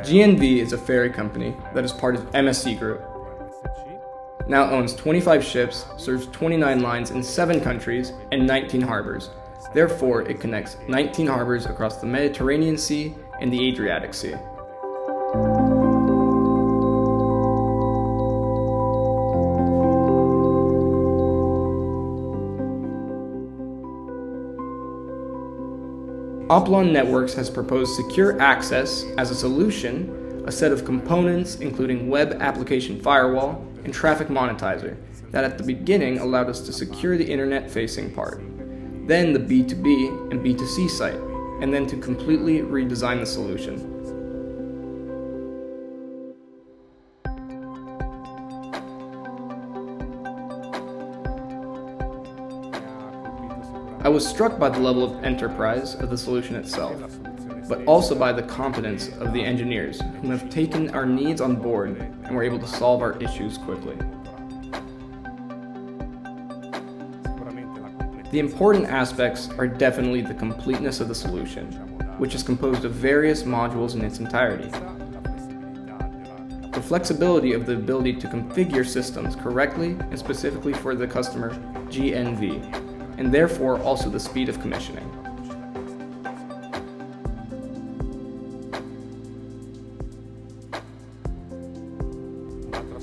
GNV is a ferry company that is part of MSC Group. Now owns 25 ships, serves 29 lines in 7 countries and 19 harbors. Therefore, it connects 19 harbors across the Mediterranean Sea and the Adriatic Sea. Oplon Networks has proposed secure access as a solution, a set of components including web application firewall and traffic monetizer that at the beginning allowed us to secure the internet-facing part, then the B2B and B2C site, and then to completely redesign the solution. I was struck by the level of enterprise of the solution itself, but also by the competence of the engineers who have taken our needs on board and were able to solve our issues quickly. The important aspects are definitely the completeness of the solution, which is composed of various modules in its entirety. The flexibility of the ability to configure systems correctly and specifically for the customer GNV, and therefore also the speed of commissioning.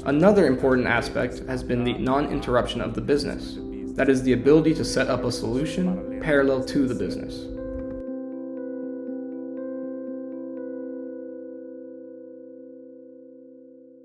Another important aspect has been the non-interruption of the business, that is the ability to set up a solution parallel to the business.